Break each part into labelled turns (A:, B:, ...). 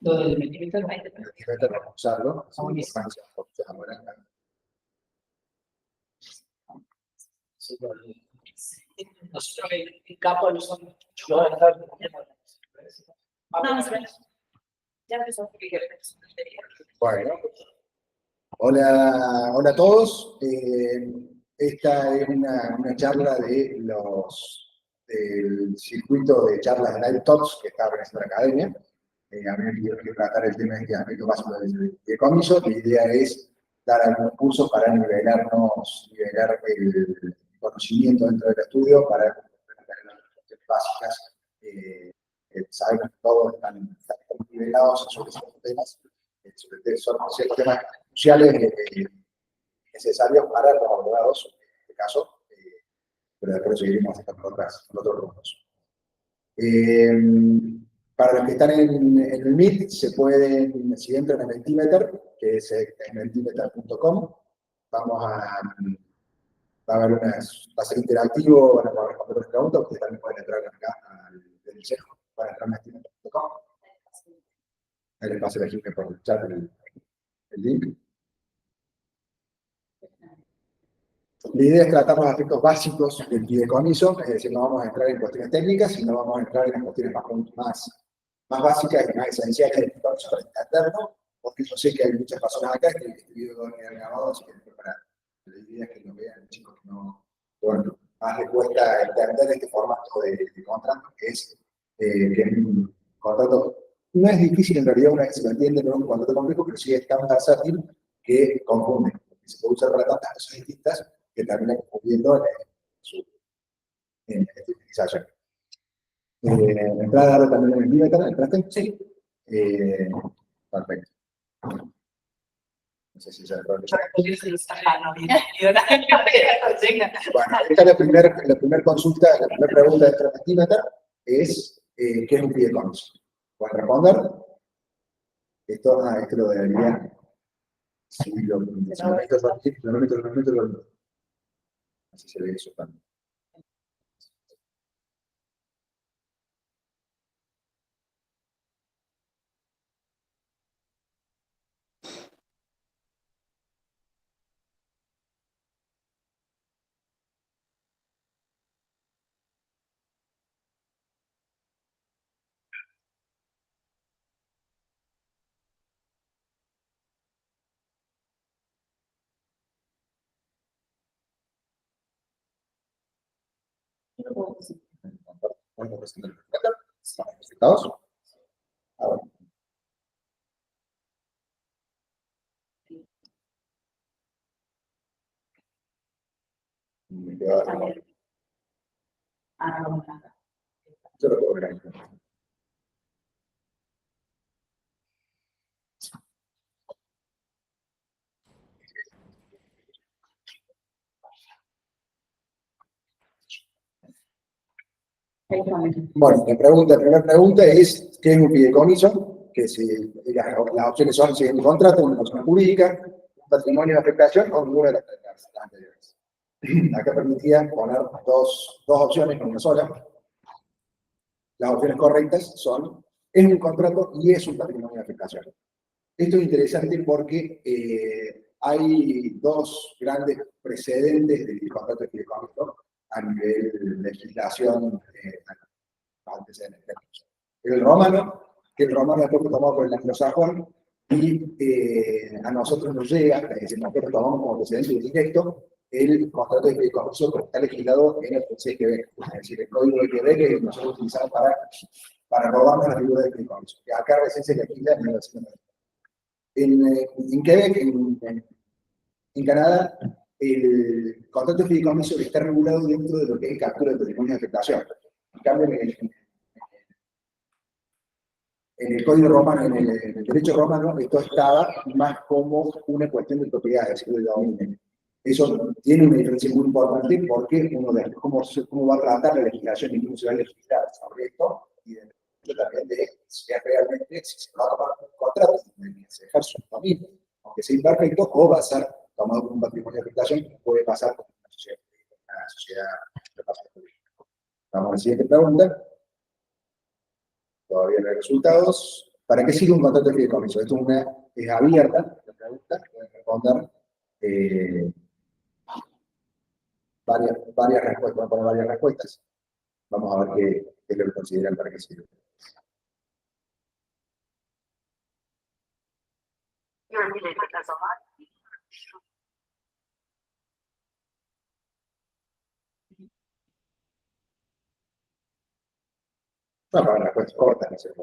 A: Lo del milímetro
B: El milímetro vamos a usarlo.
A: Nosotros en campo lo usamos mucho. Ya empezó.
B: Bueno, hola a todos. Esta es una charla del circuito de charlas de Live Talks que está organizando la academia. A mí me pidieron que tratar el tema de aspecto básico del fideicomiso. La idea es dar algunos cursos para nivelar el conocimiento dentro del estudio, para las cuestiones básicas. Sabemos que todos están nivelados sobre esos temas, son ciertos temas cruciales necesarios para los abogados, en este caso, pero después seguiremos con otros grupos. Para los que están en el Meet, si entran en Mentimeter, que es mentimeter.com, va a ser interactivo, van a poder responder las preguntas, ustedes también pueden entrar acá al consejo, para entrar en mentimeter.com. Ahí les paso a Jiménez por el chat el link. La idea es tratar los aspectos básicos del fideicomiso, es decir, no vamos a entrar en cuestiones técnicas, sino vamos a entrar en las cuestiones más básicas y más esenciales del fideicomiso para entenderlo, porque yo sé que hay muchas personas acá que este video va a quedar grabado, así que preparar. La idea es que lo vean, chicos, que no, bueno, más les cuesta entender este formato de contrato, que es un contrato, no es difícil en realidad una vez que se lo entiende, no es un contrato complejo, pero sí es tan versátil que confunde, porque se puede usar para tantas cosas distintas que terminan confundiendo en esta utilización. Entrada también en el Mentimeter, ¿entraste? Sí. Perfecto. No sé si ya entró. Bueno, esta es la primera consulta, la primera pregunta de Mentimeter es ¿qué es un fideicomiso? ¿Pueden responder? Esto lo debería. Sí, lo meto. Así se ve eso también. ¿Estamos presentados? Ahora. Yo lo puedo ver ahí. Bueno, la primera pregunta es, ¿qué es un fideicomiso? Que si las opciones son si es un contrato, una persona jurídica, un patrimonio de afectación o ninguna de las anteriores. Acá permitía poner dos opciones con una sola. Las opciones correctas son, es un contrato y es un patrimonio de afectación. Esto es interesante porque hay dos grandes precedentes del contrato de fideicomiso a nivel de legislación antecedentes. El romano, que el romano después fue tomado por el anglosajón, y a nosotros nos llega, es decir, nosotros tomamos como precedente directo el contrato de fideicomiso que está legislado en el Consejo de Quebec, es decir, el Código de Quebec que nosotros utilizamos para robarnos la figura de fideicomiso, que acá recién se legisla en 1990. En Quebec, en Canadá, el contrato de fideicomiso está regulado dentro de lo que es el captura de patrimonio de afectación. En cambio, en el Código Romano, en el derecho romano, esto estaba más como una cuestión de propiedad, es decir, de dominio. Eso tiene una diferencia muy importante porque uno ve cómo va a tratar la legislación y cómo se va a legislar sobre esto, y también de si es realmente, si se va a tomar un contrato, se ejerce un dominio, aunque sea imperfecto, o va a ser tomado como un patrimonio de afectación, que puede pasar como una sociedad de paso político. Vamos a la siguiente pregunta. Todavía no hay resultados. ¿Para qué sirve un contrato de fideicomiso? Esto es abierta, la pregunta, pueden responder varias respuestas, voy a poner varias respuestas. Vamos a ver qué es lo que consideran para qué sirve. No, para respuestas cortas, no sé.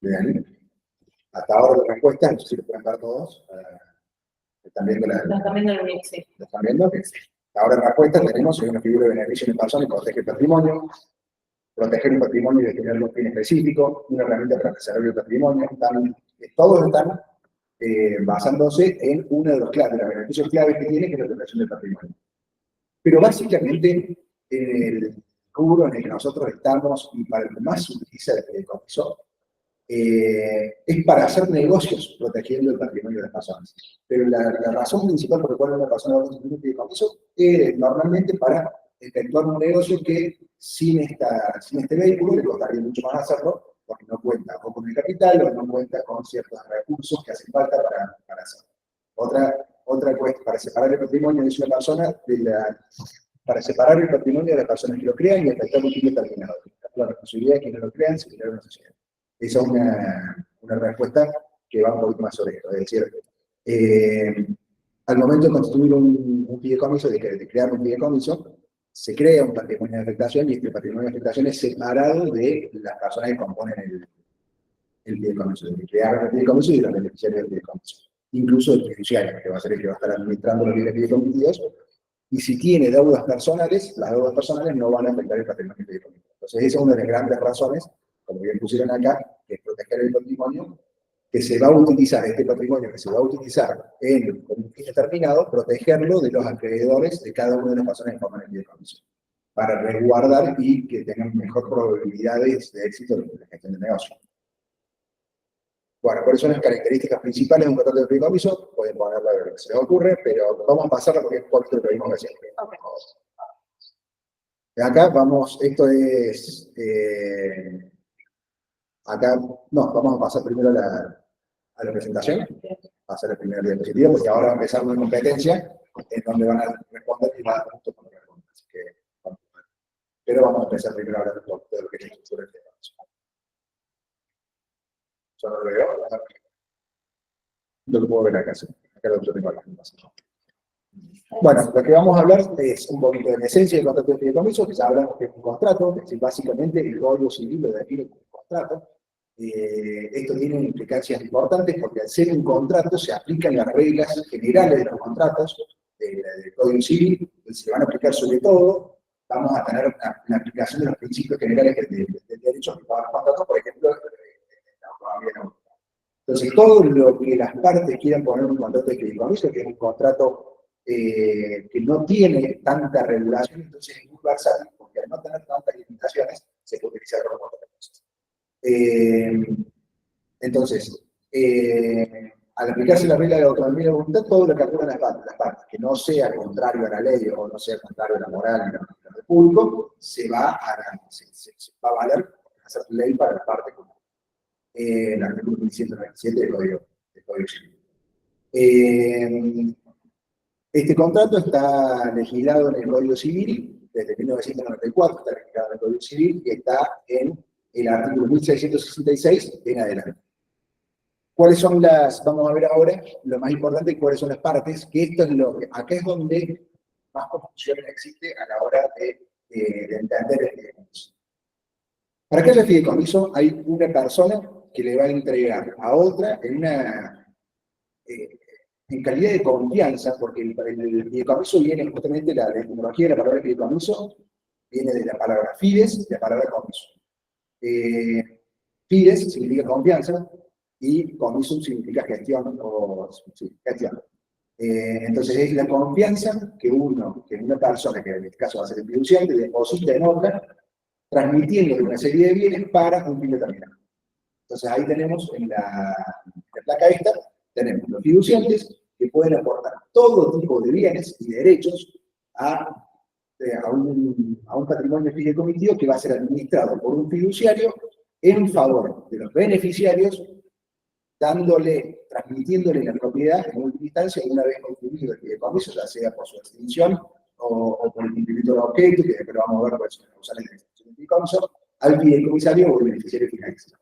B: Bien. Hasta ahora las respuestas, no sé si lo pueden ver todos. ¿Están viendo
A: Están viendo el link, sí.
B: ¿Lo están viendo? Ahora en respuesta tenemos una figura de beneficio en persona y protege el patrimonio, proteger el patrimonio y destinar un fin específico, una herramienta para preservar el patrimonio. Todos están basándose en uno de los beneficios claves que tiene, que es la protección del patrimonio. Pero básicamente, en el rubro en el que nosotros estamos y para el que más se utiliza el fideicomiso, es para hacer negocios protegiendo el patrimonio de las personas. Pero la razón principal por la cual una persona va a tener un fideicomiso es normalmente para efectuar un negocio que sin este vehículo le costaría mucho más hacerlo, porque no cuenta o con el capital o no cuenta con ciertos recursos que hacen falta para hacerlo. Otra cuestión, para separar el patrimonio de una persona, para separar el patrimonio de las personas que lo crean y efectuar un fin determinado. La responsabilidad de quienes lo crean se crea una sociedad. Esa es una respuesta que va un poquito más sobre esto. Es decir, al momento de constituir un fideicomiso, de crear un fideicomiso, se crea un patrimonio de afectación y este patrimonio de afectación es separado de las personas que componen el fideicomiso, de que crearon el fideicomiso y de los beneficiarios del fideicomiso. Incluso el fiduciario, que va a ser el que va a estar administrando los bienes fideicomisados. Y si tiene deudas personales, las deudas personales no van a afectar el patrimonio del fideicomiso. Entonces, esa es una de las grandes razones, como bien pusieron acá, que es proteger el patrimonio, que se va a utilizar, este patrimonio que se va a utilizar en un fin determinado, protegerlo de los acreedores de cada una de las personas que forman el fideicomiso, para resguardar y que tengan mejor probabilidades de éxito en la gestión del negocio. Bueno, ¿cuáles son las características principales de un contrato de fideicomiso? Pueden ponerlo a ver lo que se les ocurre, pero vamos a pasarlo porque es un poquito lo que vimos recién.
A: Okay.
B: Acá vamos, esto es... acá, no, vamos a pasar primero a la presentación, pasar la primera diapositiva, porque ahora va a empezar una competencia en donde van a responder y va a dar puntos por responder. Así que, pero vamos a empezar primero hablando de lo que es la estructura del fideicomiso. Yo no lo veo, no lo puedo ver acá, sí. Acá lo tengo acá. Bueno, lo que vamos a hablar es un poquito de la esencia del contrato de fideicomiso, que ya hablamos que es un contrato, es decir, básicamente el Código Civil lo define como un contrato. Esto tiene implicancias importantes porque al ser un contrato se aplican las reglas generales de los contratos del Código Civil, se van a aplicar sobre todo, vamos a tener la aplicación de los principios generales del derecho a los contratos, por ejemplo, la autonomía no. Entonces, todo lo que las partes quieran poner en un contrato de fideicomiso, que es un contrato que no tiene tanta regulación, entonces es muy versátil, porque al no tener tantas limitaciones, se puede utilizar para otras cosas. Entonces, al aplicarse la regla de la autonomía y la voluntad, todo lo que acuerdan las partes, que no sea contrario a la ley o no sea contrario a la moral y a lo público, se va a valer, va a ser ley para la parte común. El artículo 1127 del Código Civil. Este contrato está legislado en el Código Civil desde 1994, está legislado en el Código Civil y está en el artículo 1666 en adelante. ¿Cuáles son vamos a ver ahora, lo más importante, cuáles son las partes? Que esto es acá es donde más confusión existe a la hora de entender el fideicomiso. Para que haya fideicomiso hay una persona que le va a entregar a otra en calidad de confianza, porque el fideicomiso viene justamente, la etimología de la palabra fideicomiso viene de la palabra fides y la palabra comiso. Fides significa confianza y comiso significa gestión gestión. Entonces es la confianza que una persona, que en este caso va a ser el fiduciario, deposita en otra, transmitiendo una serie de bienes para un fin determinado. Entonces ahí tenemos en la placa esta, tenemos los fiduciantes que pueden aportar todo tipo de bienes y derechos a un patrimonio fideicomisado que va a ser administrado por un fiduciario en favor de los beneficiarios, transmitiéndole la propiedad en última instancia una vez concluido el fideicomiso, ya sea por su extinción o por el cumplimiento de objeto, que después vamos a ver cuáles son las causales de extinción del fideicomiso, al fideicomisario o al beneficiario finalizado.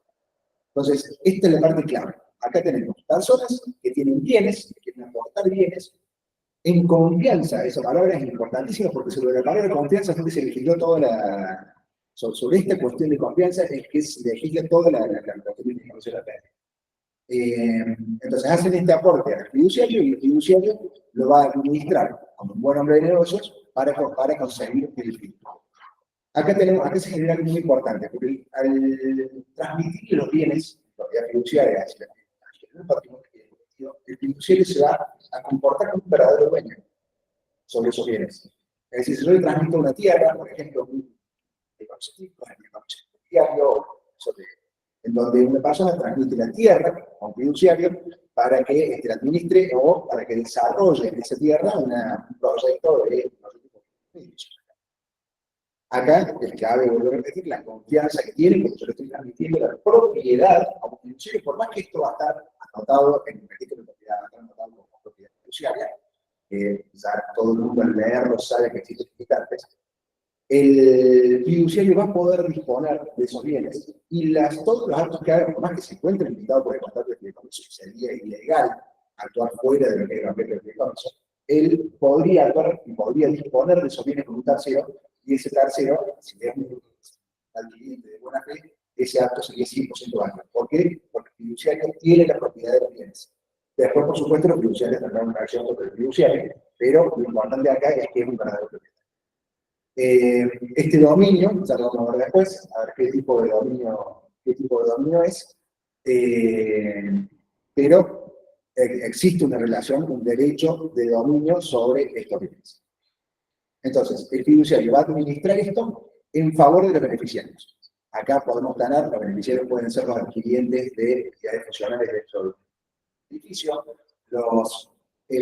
B: Entonces, esta es la parte clave. Acá tenemos personas que tienen bienes, que quieren aportar bienes, en confianza. Esa palabra es importantísima porque sobre la palabra confianza es donde se legisló toda la... Sobre esta cuestión de confianza es que se legisla toda la cuestión de la pena. Entonces hacen este aporte al fiduciario y el fiduciario lo va a administrar como un buen hombre de negocios para conseguir el fin. Acá se genera algo muy importante, porque al transmitir los bienes, propiedad fiduciaria, hacia el patrimonio, el fiduciario se va a comportar como un verdadero dueño sobre esos bienes. Es decir, si yo le transmito una tierra, por ejemplo, un fiduciario, en donde una persona transmite la tierra a un fiduciario para que la administre o para que desarrolle en esa tierra un proyecto de Acá es clave volver a repetir la confianza que tiene, porque yo le estoy transmitiendo la propiedad a un fiduciario, por más que esto va a estar anotado en el registro de propiedad, va a estar anotado como propiedad fiduciaria, ya todo el mundo al leerlo sabe que existen limitantes. El fiduciario va a poder disponer de esos bienes y todos los actos que haga, por más que se encuentren limitados por el contrato de fideicomiso, sería ilegal actuar fuera de lo que es el objeto del fideicomiso, él podría actuar y podría disponer de esos bienes con un tercero, y ese tercero, si es un adquiriente de buena fe, ese acto sería 100% válido. ¿Por qué? Porque el fiduciario tiene la propiedad de los bienes. Después, por supuesto, los fiduciarios tendrán una acción sobre el fiduciario, pero lo importante acá es que es un verdadero propietario. Este dominio, ya lo vamos a ver después, a ver qué tipo de dominio es, pero existe una relación, un derecho de dominio sobre estos bienes. Entonces, el fiduciario va a administrar esto en favor de los beneficiarios. Acá podemos ganar, los beneficiarios pueden ser los adquirientes de entidades funcionales dentro del edificio,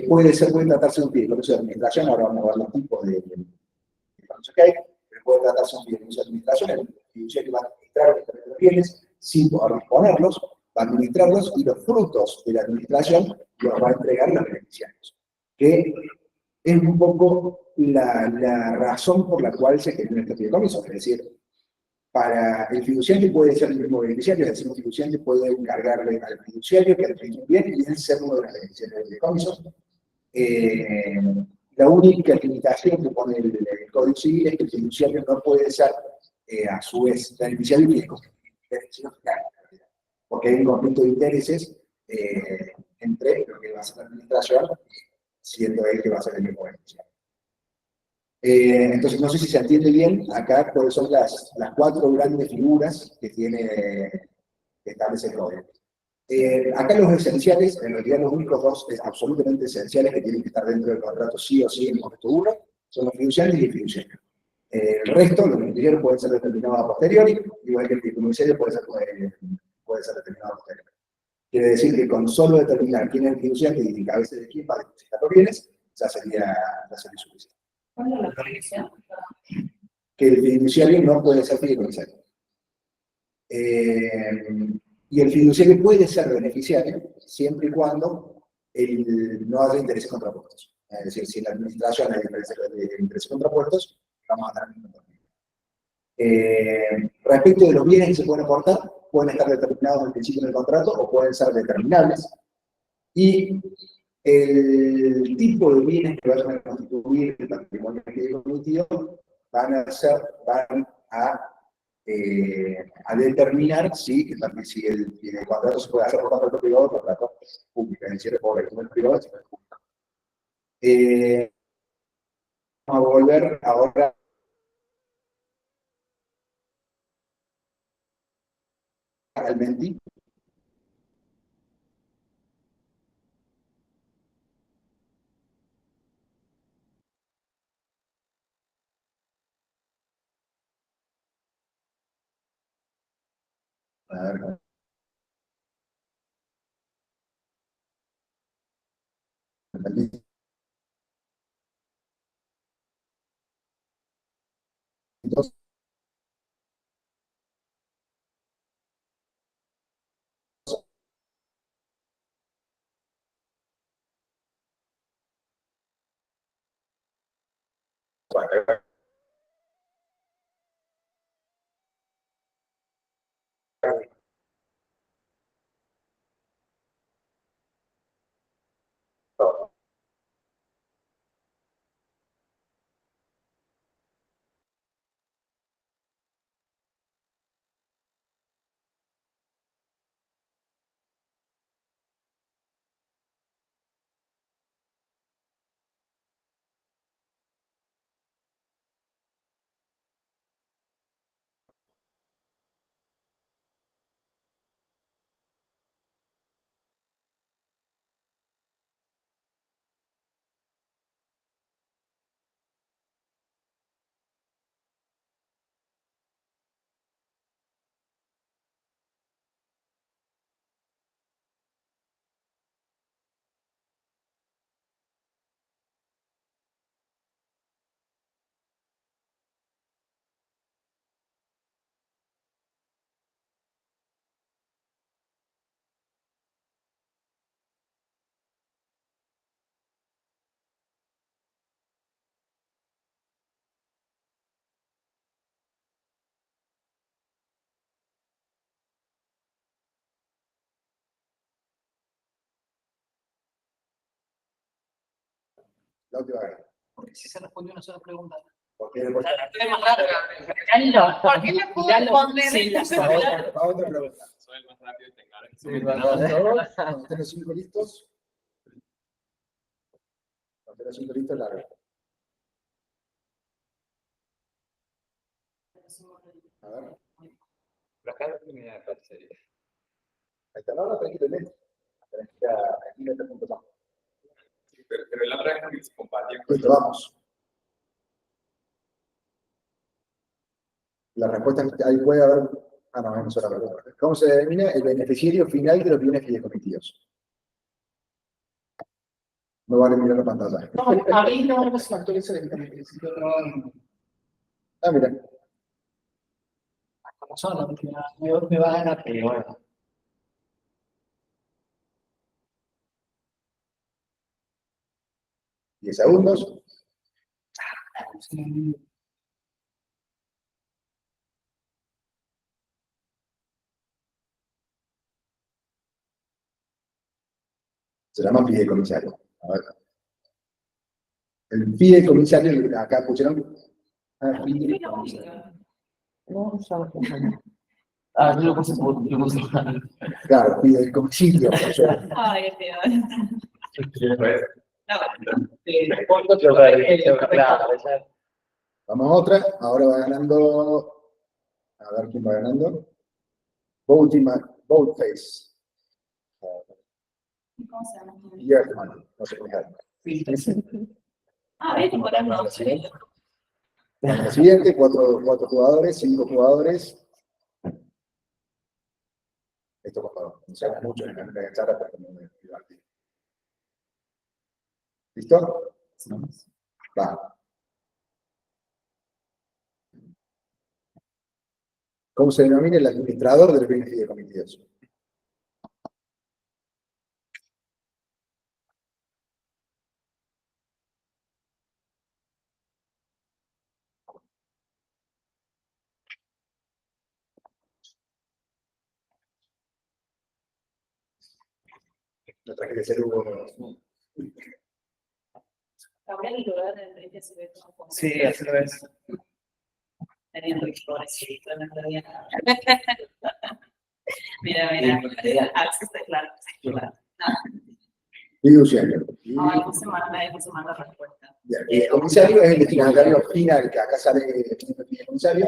B: puede tratarse de un fideicomiso de administración, ahora vamos a ver los tipos de que hay, pero puede tratarse un fideicomiso de administración, el fiduciario va a administrar los bienes sin poder disponerlos, va a administrarlos y los frutos de la administración los va a entregar a los beneficiarios. Que es un poco la razón por la cual se genera este fideicomiso, es decir, para el fiduciario puede ser el mismo beneficiario, es decir, un fiduciario puede encargarle al fiduciario que administre un bien y él ser uno de los beneficiarios del fideicomiso. La única limitación que pone el Código Civil es que el fiduciario no puede ser, a su vez, beneficiario y porque hay un conflicto de intereses entre lo que va a ser la administración, siendo él que va a ser el mismo beneficiario. Entonces, no sé si se entiende bien acá cuáles son las 4 grandes figuras que establece el código. Acá los esenciales, en realidad los únicos dos absolutamente esenciales que tienen que estar dentro del contrato sí o sí en el momento 1, son los fiduciarios y el fiduciario. El resto, los beneficiarios pueden ser determinados a posteriori, igual que el fiduciario puede ser determinado a posteriori. Quiere decir que con solo determinar quién es el fiduciario y a veces de quién va a depositar los bienes, ya sería suficiente.
A: ¿Cuál es la prohibición?
B: Que el fiduciario no puede ser fideicomisario. Y el fiduciario puede ser beneficiario siempre y cuando no haya intereses contrapuestos. Es decir, si en la administración hay intereses contrapuestos, vamos a tener respecto de los bienes que se pueden aportar, pueden estar determinados al principio del contrato o pueden ser determinables. Y el tipo de bienes que vayan a constituir el patrimonio fideicomisado van a determinar si el contrato se puede hacer por contrato privado o por contrato público, es decir, por el privado y el público. Vamos a volver ahora al Menti. A ver, Entonces, la última vez.
A: Porque si se respondió una sola pregunta.
B: Porque después...
A: Es más larga. ¿Por qué no puedo responder? Sí,
B: Va otra pregunta.
C: Soy el más rápido y tengo ahora que
B: Sí,
C: subir.
B: cuando estén los 5 listos. Cuando estén los 5 listos, largo. A ver.
C: Pero acá no me da sería.
B: Ahí está, no, tranquilamente. Tranquilamente.com.
C: Sí, pero la otra vez no se compartió.
B: Listo, vamos. La respuesta ahí puede haber. Ah, no, es una pregunta. ¿Cómo se determina el beneficiario final de los bienes fideicomisarios? No vale mirar la pantalla.
A: No, a mí no se actualiza directamente.
B: Ah, mira.
A: Como son, me va a ganar.
C: Bueno.
B: 10 segundos. Se llama fideicomisario. A ver. El fideicomisario, acá pusieron. Ah, fideicomisario.
A: No, ah, yo lo puse por
B: Claro, fideicomisario.
A: Ay,
C: Pues,
B: Vamos a otra. Ahora va ganando. A ver quién va ganando. Boatface.
A: ¿Cómo se llama?
B: Yerman. No sé cómo se llama.
A: Ah, ves, por ahí no.
B: Bueno, la siguiente, cuatro jugadores, 5 jugadores. Esto cuando no se haga mucho en la charla, pero no me divertí. ¿Listo? Va. ¿Cómo se denomina el administrador del bienes fideicomisados? No traje que ser Hugo.
A: Ahora el lugar del rey se ve como.
C: sí, así lo es.
A: Teniendo pobrecito, no sabía nada. Mira, Axis está claro.
B: Fiduciario.
A: Ay, no se manda respuesta.
B: Bien, el comisario es el destinatario final, que acá sale el fideicomisario.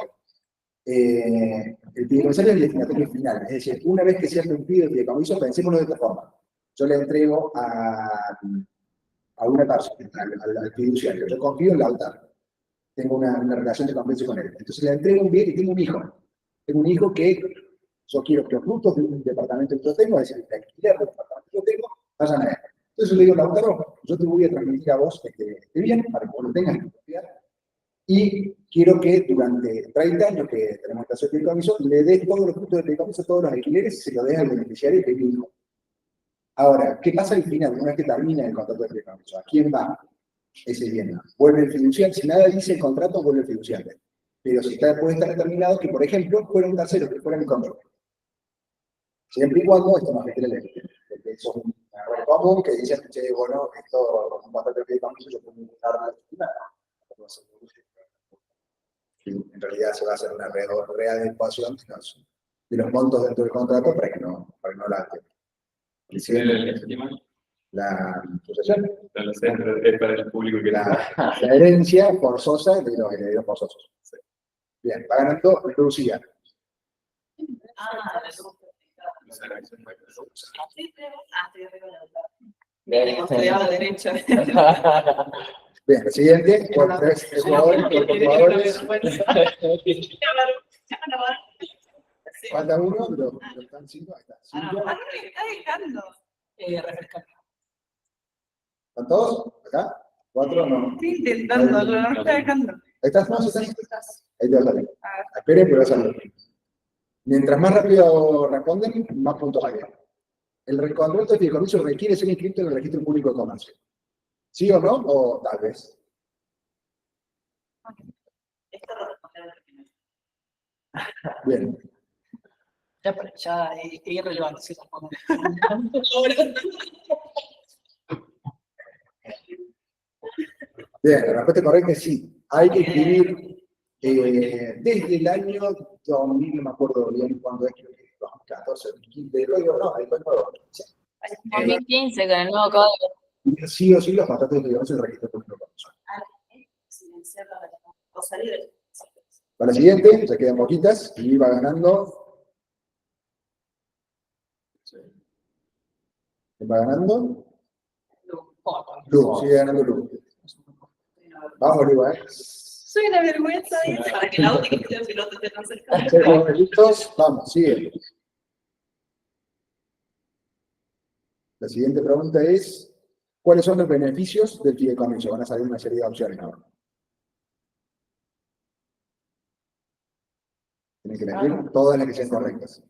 B: El fideicomisario es el destinatario final, es decir, una vez que se ha cumplido el fideicomiso, pensémoslo de esta forma. Yo le entrego a una persona, al fiduciario, yo confío en Lautaro, tengo una relación de confianza con él. Entonces le entrego un bien y tengo un hijo. Tengo un hijo que yo quiero que los frutos de un departamento que yo tengo, es decir, el alquiler del departamento que yo tengo, vayan a él. Entonces yo le digo, Lautaro, yo te voy a transmitir a vos este bien para que vos lo tengas en propiedad. y quiero que durante 30 años que tenemos que hacer el fideicomiso, le des todos los puntos de fideicomiso, todos los alquileres, se lo des al beneficiario que es mi hijo. Ahora, ¿qué pasa al final? Una vez que termina el contrato de fideicomiso, ¿a quién va ese bien? Vuelve el fiduciario, si nada dice el contrato, vuelve el fiduciario. Pero si está, puede estar determinado que, por ejemplo, fuera un tercero, que fuera mi contrato. Siempre y cuando esto no afecte la ley. Porque eso es un error común que dicen, che, bueno, esto con un contrato de fideicomiso yo puedo imputar en realidad se va a hacer una readecuación de los montos dentro del contrato para que no la hagan.
C: ¿Quién es el legítimo?
B: La sucesión.
C: No lo sé, pero es para el público que
B: La herencia forzosa de los herederos forzosos. Sí. Bien, va ganando Lucía.
D: Hemos estudiado Derecho.
B: Bien, el siguiente, tres jugadores. Falta uno, pero están 5, ahí está. 5.
D: Está dejando.
A: Refrescar.
B: ¿Están todos? ¿Acá? 4, no.
D: Estoy intentándolo, no está dejando.
B: Ahí estás, no, estás. Ahí te va a salir. Esperen, pero va a salir. Mientras más rápido responden, más puntos hay. El contrato de fideicomiso requiere ser inscrito en el registro público de comercio. ¿Sí o no? O tal vez.
D: Esto lo respondieron al final.
B: Bien.
A: Ya es irrelevante si responde.
B: Bien, la respuesta correcta es sí. Hay que escribir desde el año 2000, no me acuerdo bien cuándo es, creo que 2014, 2015, el código, no, el código
E: 2015 con el nuevo código.
B: sí o sí los contratos de fideicomiso en el registro público de comercio.
D: O salir.
B: Para la siguiente, se quedan poquitas y va ganando. ¿Quién va ganando? Lu, sigue ganando Lu. Vamos, Lu,
D: Soy una vergüenza para que la única que sea piloto esté tan cerca.
B: Seguimos listos, vamos, sigue. La siguiente pregunta es, ¿cuáles son los beneficios del fideicomiso? Van a salir una serie de opciones ahora. Tienen que elegir todas las que sean correctas.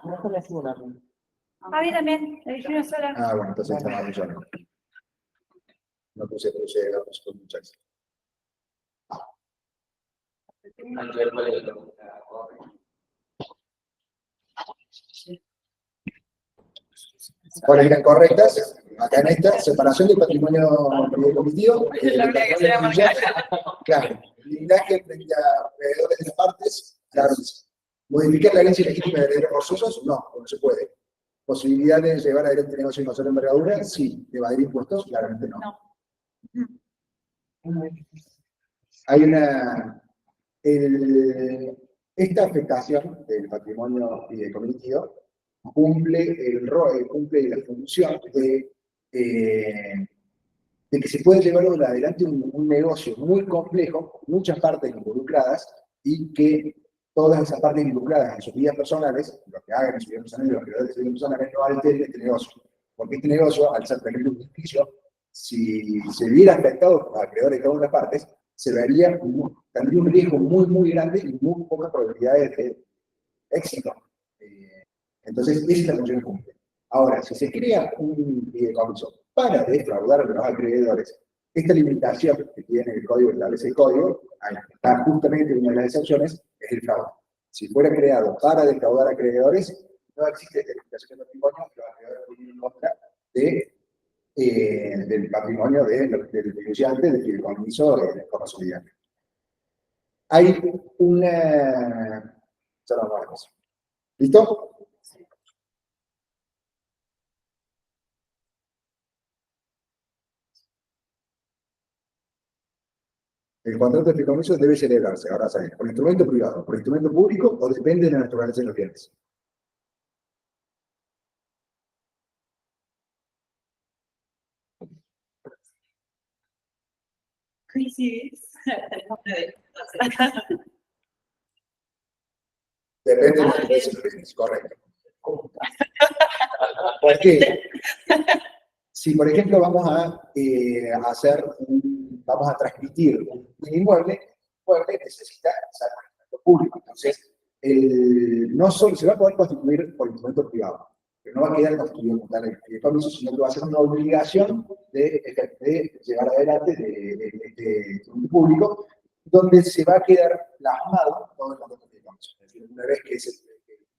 A: No se le hace una.
D: A mí también, elegí una sola.
B: Ah, bueno, entonces está mal yo. No puse con muchas. ¿Cuáles eran correctas? Acá en esta, separación del patrimonio comitido. Claro, blindaje frente a alrededores de las partes, claro. ¿Modificar la herencia legítima de herederos forzosos? No se puede. ¿Posibilidad de llevar adelante negocio de mayor envergadura? Sí. ¿Evadir impuestos? Claramente no. Hay una... esta afectación del patrimonio fideicomisado cumple el rol, cumple la función de que se puede llevar adelante un negocio muy complejo, con muchas partes involucradas, y que todas esas partes involucradas en sus vidas personales, lo que hagan en sus vidas personales, los creadores de sus vidas personales, no alteren este negocio. Porque este negocio, al ser tener un beneficio, si se viera afectado por acreedores de todas las partes, tendría un riesgo muy grande y muy pocas probabilidades de éxito. Entonces, esa es la función que cumple. Ahora, si se crea un fideicomiso para defraudar a los acreedores, esta limitación que tiene el código, establece el código, ahí está justamente una de las excepciones, es el fraude. Si fuera creado para defraudar a acreedores, no existe esta limitación de patrimonio, los acreedores tienen en contra del patrimonio del denunciante, del fideicomiso de forma solidaria. Hay una... Ya no vamos. ¿Listo? El contrato de fideicomiso debe celebrarse, ahora saben, por instrumento privado, por instrumento público o depende de la naturaleza de los bienes.
D: Crisis.
B: Depende de la naturaleza de los bienes, correcto. ¿Por qué? Si, por ejemplo, vamos a transmitir un inmueble, inmueble necesita ser registro público. Entonces, no solo se va a poder constituir por instrumento privado, pero no va a quedar constituido como tal el fideicomiso, sino que va a ser una obligación de llevar adelante de instrumento público, donde se va a quedar plasmado todo el contrato de fideicomiso. Es decir, una vez que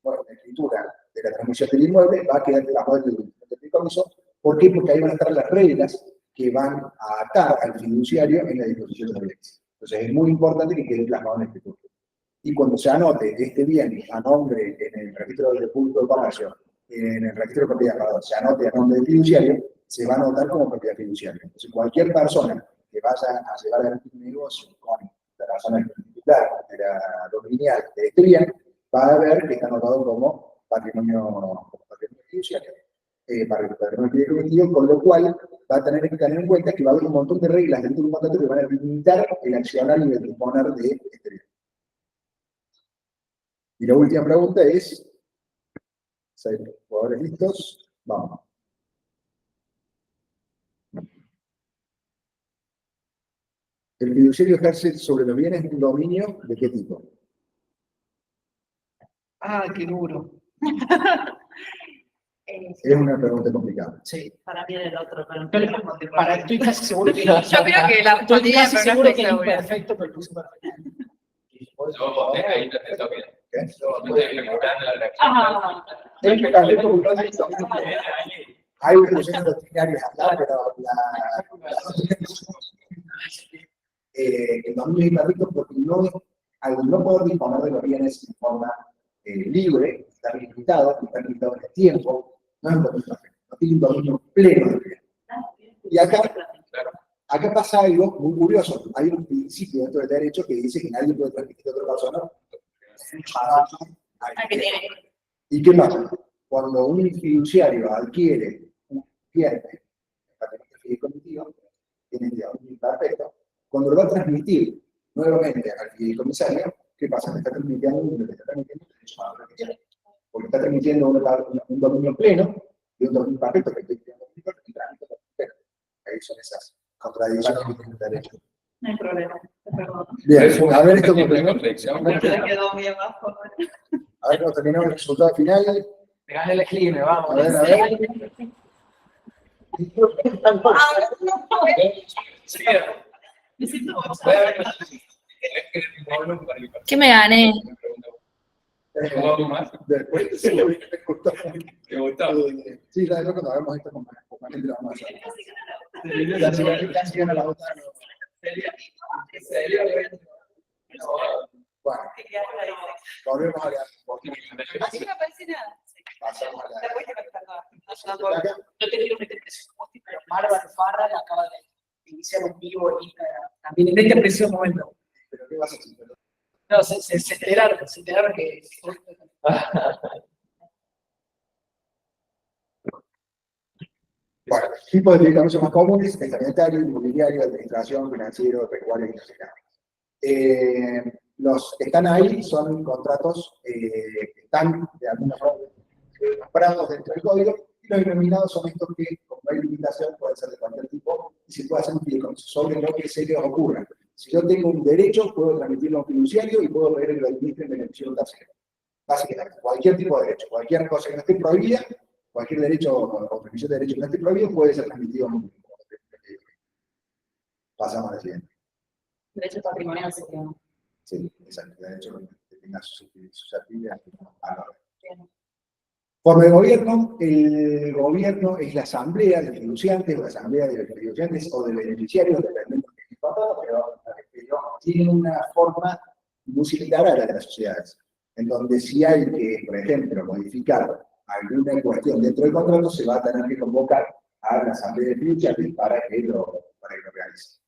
B: la escritura de la transmisión del inmueble va a quedar plasmado el instrumento de fideicomiso. ¿Por qué? Porque ahí van a estar las reglas que van a atar al fiduciario en la disposición de bienes. Entonces es muy importante que quede plasmado en la escritura. Y cuando se anote este bien a nombre en el registro del público de comercio, en el registro de propiedad, perdón, se anote a nombre del fiduciario, se va a anotar como propiedad fiduciaria. Entonces cualquier persona que vaya a llevar adelante un negocio con la persona titular de la dominial de este bien, va a ver que está anotado como patrimonio fiduciario, para el patrimonio fideicomiso, con lo cual va a tener que tener en cuenta que va a haber un montón de reglas dentro de un contrato que van a limitar el accionar y el disponer de este bien. Y la última pregunta es, ¿6 jugadores listos? Vamos. ¿El fiduciario ejerce sobre los bienes un dominio de qué tipo?
D: Ah, qué duro.
B: Es una pregunta complicada.
A: Sí.
D: Para mí era el otro, pero no
A: Pero estoy casi seguro que no.
D: Yo creo que la
A: Estoy
D: respondía,
A: casi
D: pero no
A: seguro
D: estoy
A: que es
D: segura.
A: imperfecto, pero puse perfecto.
C: Yo ahí te toque.
B: ¿Qué?
C: No estoy ejecutando la reacción.
D: Ajá.
B: Deben que cambiar por un lado. Hay una discusión doctrinaria acá, pero el dominio es imperfecto porque al no poder disponer de los bienes de forma libre, está limitado en el tiempo, no es un dominio perfecto, no tiene un dominio pleno del bien. Y acá pasa algo muy curioso. Hay un principio dentro del derecho que dice que nadie puede transmitir a otra persona. ¿Y qué pasa? Cuando un fiduciario adquiere un bien de patrimonio fideicomiso, tiene un imperfecto, cuando lo va a transmitir nuevamente al fideicomisario, ¿qué pasa? Le está transmitiendo un derecho más que tiene. Porque está transmitiendo un dominio pleno y un dominio imperfecto que estoy creando un trámite perfecto. Ahí son esas contradicciones que tiene el derecho.
D: No hay problema, perdón.
B: Bien, a ver esto como
C: Siempre
B: terminó.
C: contradicción.
D: Me quedó muy abajo.
B: A ver cómo terminamos el resultado final.
A: Gane el esgrime, vamos.
B: A ver, a ver.
C: Sí,
D: Me siento
C: puede haber
E: ¿Qué me gané?
C: ¿Jugó más?
B: Después se lo vi que me gustó.
C: ¿Te gustó?
B: Sí, la verdad cuando hagamos esto con más gente lo vamos a hacer. Casi gana la otra. Bueno, volvemos a la.
D: Así no parece nada.
B: Pasamos a la.
D: Después te perdón.
B: Acá.
A: No te quiero meter presupuesto, pero Bárbara Farra acaba de iniciar un vivo en Instagram. También en este preciso momento.
B: ¿Pero qué vas a hacer?
A: No, se enteraron que.
B: Bueno, tipos de fideicomisos más comunes: testamentario, inmobiliario, administración, financiero, pecuario y hipotecarios. Los que están ahí son contratos que están de alguna forma comprados dentro del código, y los denominados son estos que, como hay limitación, pueden ser de cualquier tipo y se puede hacer un fideicomiso sobre lo que se les ocurra. Si yo tengo un derecho, puedo transmitirlo a un fiduciario y puedo ver que lo administre en beneficio de un tercero. Básicamente, cualquier tipo de derecho, cualquier cosa que no esté prohibida, cualquier derecho o transmisión de derecho que no esté prohibido puede ser transmitido a un fiduciario. Pasamos al siguiente.
E: Derecho patrimonial sería.
B: Sí, exacto, derecho que tenga susceptible a la orden. Forma de gobierno: el gobierno es la asamblea de fiduciantes, o la asamblea de fiduciantes o de beneficiarios, dependiendo de qué contrato, pero tiene una forma muy similar a la de las sociedades, en donde si hay que, por ejemplo, modificar alguna cuestión dentro del contrato, se va a tener que convocar a la asamblea de fiduciantes para que lo realice.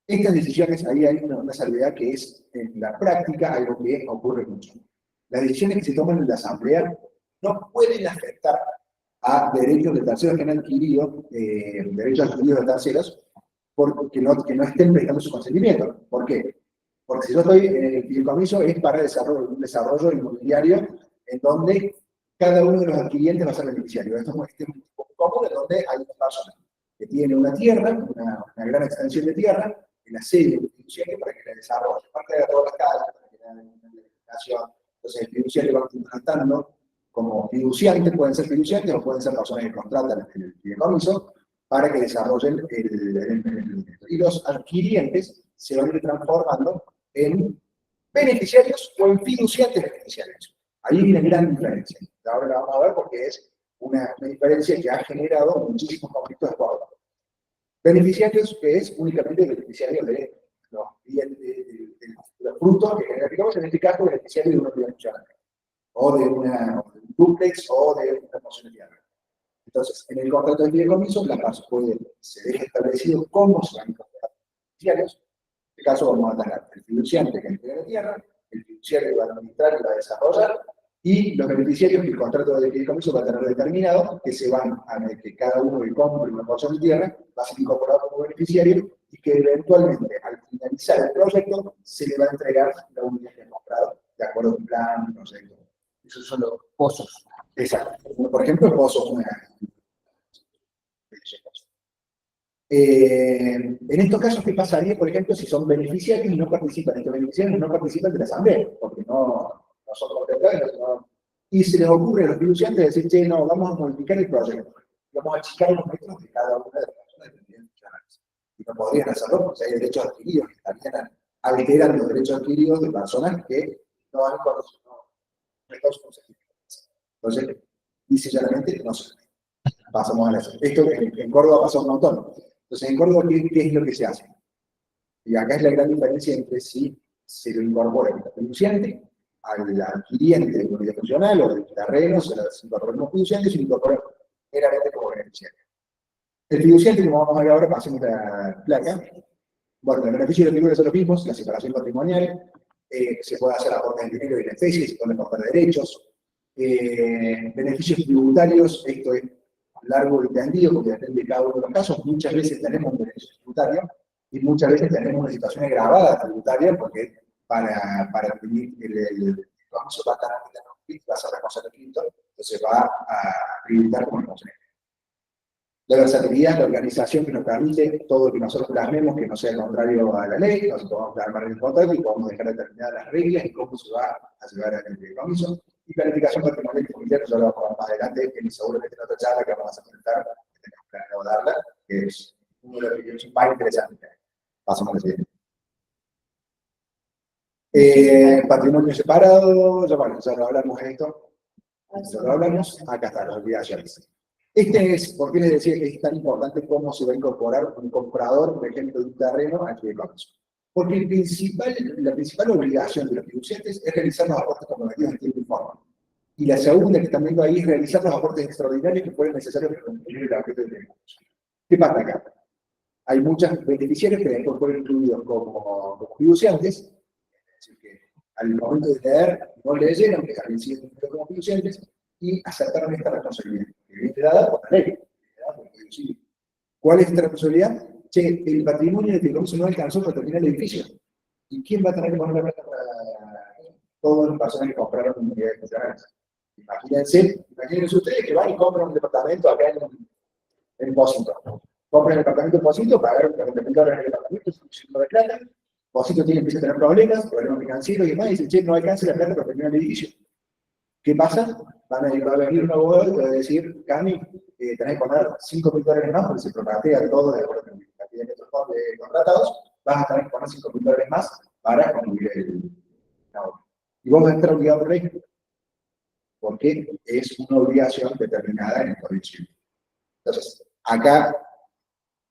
B: Estas decisiones, ahí hay una salvedad que es, en la práctica, algo que ocurre mucho. Las decisiones que se toman en la asamblea no pueden afectar a derechos de terceros que han adquirido, derechos adquiridos de terceros, que no estén prestando su consentimiento. ¿Por qué? Porque si yo estoy en el fideicomiso es para un desarrollo inmobiliario en donde cada uno de los adquirientes va a ser beneficiario. Esto es un tipo común en donde hay una persona que tiene una tierra, una gran extensión de tierra, en la sede fiduciario para que le desarrolle, parte de todas las casas, para que le hagan una legislación. Entonces, el fiduciario va contratando como fiduciantes, pueden ser fiduciantes o pueden ser personas que contratan el fideicomiso para que desarrollen el emprendimiento. Y los adquirientes se van a ir transformando en beneficiarios o en fiduciantes beneficiarios. Ahí viene gran diferencia. Ahora la vamos a ver porque es una diferencia que ha generado muchísimos conflictos de poder. Beneficiarios que es únicamente beneficiario de los frutos que generamos, en este caso beneficiario de una unidad funcional, o de un dúplex o de una porción de tierra. Entonces, en el contrato de fideicomiso, se deja establecido cómo se van a incorporar los beneficiarios. En este caso vamos a tener el fiduciante que entrega la tierra, el fiduciario que va a administrar y va a desarrollar, y los beneficiarios que el contrato de fideicomiso va a tener determinado, que cada uno que compre una porción de tierra va a ser incorporado como beneficiario y que eventualmente, al finalizar el proyecto, se le va a entregar la unidad que ha comprado, de acuerdo a un plan, un proyecto.
A: Esos son los pozos.
B: Exacto. Por ejemplo, pozos. En estos casos, ¿qué pasaría, por ejemplo, si son beneficiarios y no participan? Estos beneficiarios no participan de la asamblea, porque no son contemplados. Y se les ocurre a los fiduciantes decir, che, no, vamos a modificar el proyecto. Vamos a achicar los metros de cada una de las personas dependientes. Y no podrían hacerlo porque hay derechos adquiridos que estarían alterando los derechos adquiridos de personas que no han conocido. Entonces, dice claramente, no sé. Pasamos a la esto en Córdoba pasa un montón. Entonces, en Córdoba, ¿qué es lo que se hace? Y acá es la gran diferencia entre si se lo incorpora el fiduciante al adquiriente de una unidad funcional o del terreno, se lo incorpora como fiduciante y se lo incorpora meramente como beneficiario. El fiduciante, como vamos a ver ahora, pasemos la placa. Bueno, los beneficios de los figuras son los mismos, la separación patrimonial, se puede hacer aportes en dinero y en especie, se pueden aportar derechos. Beneficios tributarios, esto es largo y tendido porque depende de cada uno de los casos. Muchas veces tenemos un beneficio tributario y muchas veces tenemos una situación agravada tributaria porque para adquirir el famoso va a estar va a ser la cosa de quinto, entonces va a tributar como responsable. La versatilidad, la organización que nos permite todo lo que nosotros plasmemos que no sea contrario a la ley, nosotros podemos plasmar el contrato y podemos dejar determinadas las reglas y cómo se va a llevar a el fideicomiso. Y planificación patrimonial y familiar, que ya lo vamos a ver más adelante, que seguramente en otra charla que vamos a presentar, que tenemos planeado darla, que es uno de los videos más interesantes. Pasamos al siguiente. Patrimonio separado, ya lo hablamos de esto. Ya lo hablamos, acá está, las obligaciones. ¿Por qué les decía que es tan importante cómo se va a incorporar un comprador, por ejemplo, de un terreno al fideicomiso? Porque la principal obligación de los fiduciantes es realizar los aportes comprometidos en tiempo y forma. Y la segunda que están viendo ahí es realizar los aportes extraordinarios que fueran necesarios para cumplir el objeto del fideicomiso. ¿Qué pasa acá? Hay muchos beneficiarios que después fueron incluidos como fiduciantes, es decir, que al momento de leer no leyeron que habían sido incluidos como fiduciantes y aceptaron esta responsabilidad, que viene dada por la ley. ¿Cuál es esta responsabilidad? Che, el patrimonio del fideicomiso no alcanzó para terminar el edificio. ¿Y quién va a tener que poner la plata para todas las personas que compraron unidades funcionales? Imagínense ustedes que van y compran un departamento acá en Pósito. Compran el departamento en Pósito, pagaron $40.000 en el departamento, es un ciclo de plata. Pósito empieza a tener problemas financieros y demás, y dicen, che, no alcanza la plata para terminar el edificio. ¿Qué pasa? Va a venir un abogado y va a decir, Cami, tenés que poner $5.000 más porque se prorratea todo de acuerdo con la cantidad de metros contratados, vas a tener que poner $5.000 más para concluir la obra. Y vos vas a estar obligado por ley, porque es una obligación determinada en el Código Civil. Entonces, acá,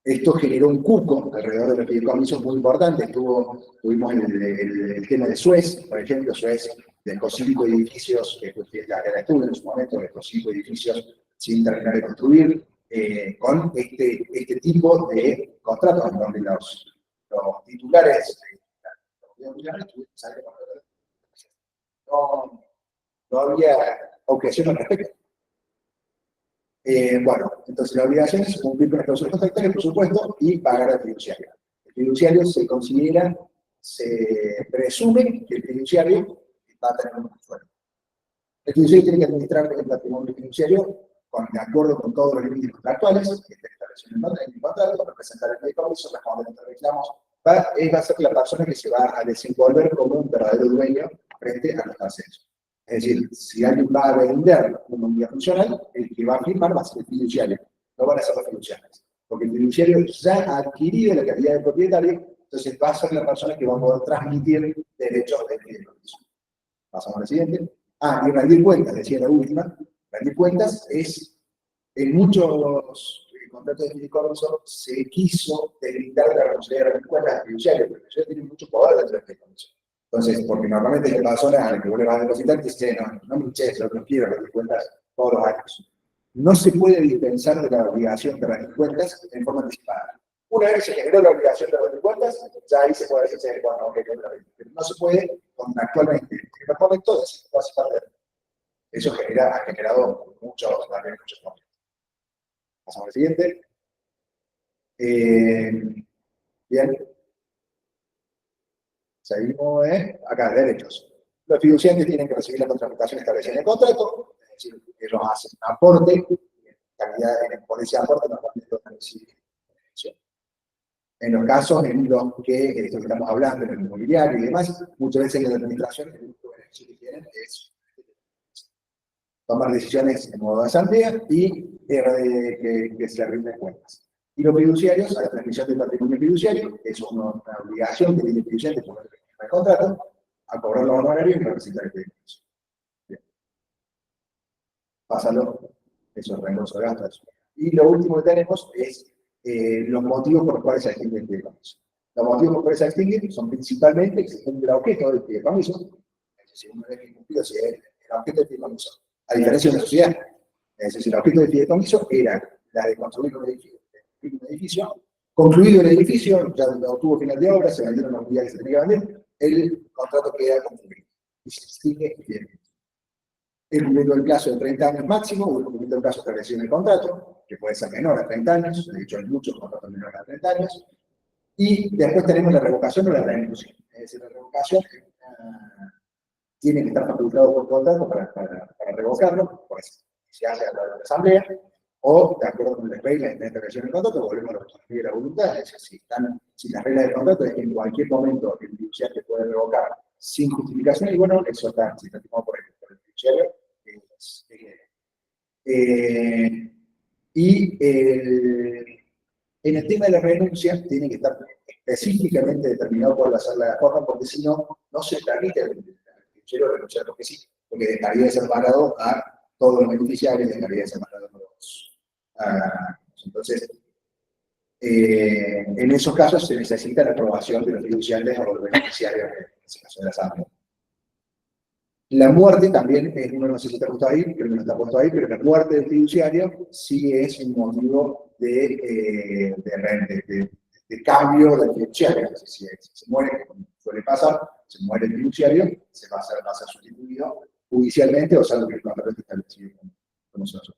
B: esto generó un cuco alrededor de los fideicomisos muy importante. Tuvimos el tema de Suez, por ejemplo, Suez dejó 5 edificios, que la estuvo en su momento, dejó 5 edificios sin terminar de construir, con este tipo de contratos, donde los titulares no había objeción al respecto. Bueno, entonces la obligación es cumplir con las cláusulas contractuales, por supuesto, y pagar al fiduciario. El fiduciario se presume que el fiduciario va a tener un sueldo. El fiduciario tiene que administrar el patrimonio fiduciario de acuerdo con todos los límites contractuales, que está establecido en el contrato, representar el fideicomiso, responder a los reclamos va a ser la persona que se va a desenvolver como un verdadero dueño frente a los ascensos. Es decir, si alguien va a vender una unidad funcional, el que va a firmar va a ser el fiduciario, no van a ser los fiduciarios. Porque el fiduciario ya ha adquirido la calidad de propietario, entonces va a ser la persona que va a poder transmitir derechos de fideicomiso. Pasamos al siguiente. Y rendir cuentas, decía la última. Rendir cuentas es, en muchos contratos de fideicomiso se quiso delimitar la responsabilidad de rendir cuentas al fiduciario, porque el fiduciario tiene mucho poder dentro del fideicomiso. Entonces, porque normalmente la persona a la que vos le vas a depositar dice, no me hinches, lo que quiero rendir cuentas todos los años. No se puede dispensar de la obligación de rendir cuentas en forma anticipada. Una vez que se generó la obligación de rendir cuentas, ya ahí se puede decir, bueno, ok, pero no se puede actualmente. En el momento es parte. Eso ha generado muchos problemas. Pasamos al siguiente. Bien. Seguimos, acá, derechos. Los fiduciarios tienen que recibir la contraprestación establecida en el contrato, es decir, ellos hacen un aporte, por ese aporte normalmente van a recibir beneficio. En los casos en los que esto que estamos hablando, en el inmobiliario y demás, muchas veces en la administración el único beneficio que tienen es tomar decisiones en modo de asamblea y que se rinden cuentas. Y los fiduciarios, a la transmisión del patrimonio fiduciario, es una obligación que tiene el fiduciario por el contrato, a cobrar los honorarios y representar el fideicomiso. Bien. Pásalo, eso es reembolso de gastos. Y lo último que tenemos es los motivos por los cuales se extingue el fideicomiso. Los motivos por los cuales se extingue son principalmente que se cumple el objeto del fideicomiso, es decir, una vez que cumplido si es el objeto del fideicomiso, a diferencia de una sociedad. Es decir, el objeto del fideicomiso era la de construir un edificio. Concluido el edificio, ya obtuvo final de obra, se vendieron las unidades que se tenían que vender, el contrato queda concluido y se extingue el fideicomiso. El cumplido del plazo de 30 años máximo, o el cumplido del plazo establecido en el contrato, que puede ser menor a 30 años, de hecho hay muchos contratos menores a 30 años, y después tenemos la revocación o la renuncia. Es decir, la revocación tiene que estar facultado por contrato para revocarlo, pues se hace a través de la asamblea, o de acuerdo con las reglas de intervención del contrato, volvemos a la autonomía de la voluntad. Es decir, si las reglas del contrato es que en cualquier momento el fiduciario puede revocar sin justificación, y bueno, eso está firmado por el fiduciario. En el tema de la renuncia, tiene que estar específicamente determinado cuál va a ser la forma, porque si no, no se permite al fiduciario renunciar porque sí, porque dejaría de ser pagado a todos los beneficiarios, dejaría de ser pagado a los. Entonces, en esos casos se necesita la aprobación de los fiduciarios o los beneficiarios, en ese caso de la asamblea. La muerte también, uno no sé si está puesto ahí, creo que no está puesto ahí, pero la muerte del fiduciario sí es un motivo de cambio del fiduciario. Si se muere, como suele pasar, se muere el fiduciario, se va a ser sustituido judicialmente o salvo que el contrato esté establecido con nosotros.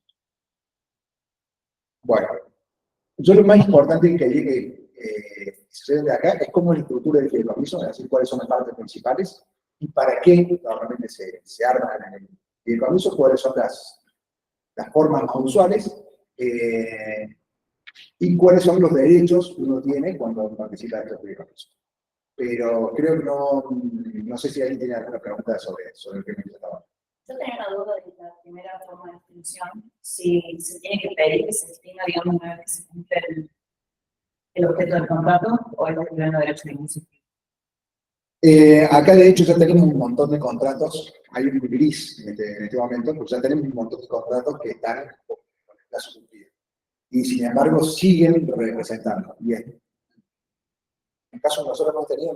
B: Bueno, yo lo más importante que sucede de acá es cómo es la estructura del fideicomiso, es decir, cuáles son las partes principales y para qué normalmente se arman en el fideicomiso, cuáles son las formas más usuales y cuáles son los derechos que uno tiene cuando participa de estos fideicomisos. Pero creo que no sé si alguien tiene alguna pregunta sobre el que me estaba.
D: Yo tenía una duda de la primera forma de extinción, si se tiene que pedir que se extinga, digamos, una vez que se cumple el objeto del contrato o es el pleno derecho de inicio.
B: Acá de hecho ya tenemos un montón de contratos, hay un gris en este momento, porque ya tenemos un montón de contratos que están con el plazo cumplido. Y sin embargo siguen representando. Bien. En el caso que nosotros hemos tenido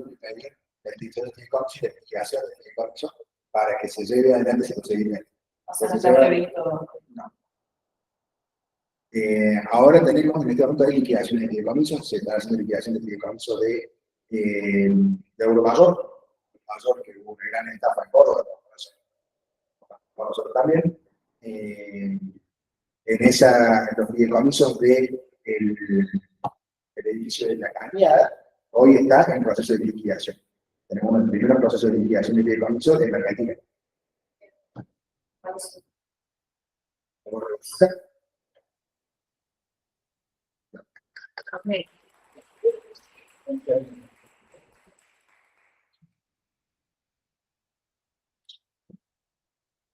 B: que pedir la extinción del fideicomiso y la investigación del fideicomiso para que se lleve adelante ese procedimiento.
D: O sea, no está previsto.
B: No. Ahora tenemos en este momento de liquidación de fideicomiso, se está haciendo liquidación de fideicomiso de Euromayor, que hubo una gran etapa en Córdoba, con nosotros también. En los fideicomisos del edificio de la Cañada, hoy está en proceso de liquidación. Tenemos el primer proceso de liquidación de fideicomiso de la Argentina.
E: Okay.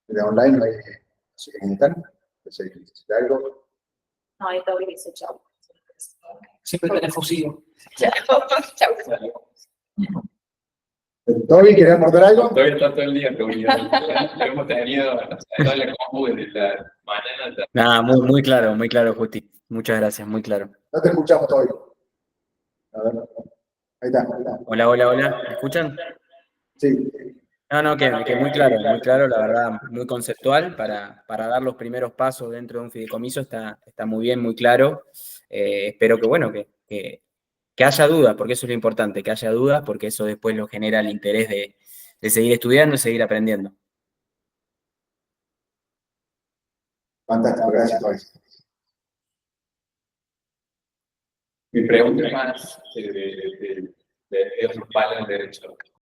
B: De online no hay, si necesitan, si necesitan algo.
D: No, ahí todo dice chau.
A: Siempre con efusivo.
D: Chau.
B: Toby, ¿querés morder algo?
C: Todavía está todo el día reunido. Lo hemos tenido toda la compu de la mañana hasta
F: Nada, muy claro, Justi. Muchas gracias, muy claro.
B: No te escuchamos, Toby. A ver, ahí está, ahí está.
F: Hola, hola, hola. ¿Me escuchan?
B: Sí,
F: No, que muy claro, la verdad, muy conceptual para dar los primeros pasos dentro de un fideicomiso, está muy bien, muy claro. Espero que, bueno, que haya dudas, porque eso es lo importante, que haya dudas, porque eso después lo genera el interés de seguir estudiando y seguir aprendiendo.
B: fantástico, gracias, Toby.
C: mi pregunta es más de otros palos de derecho.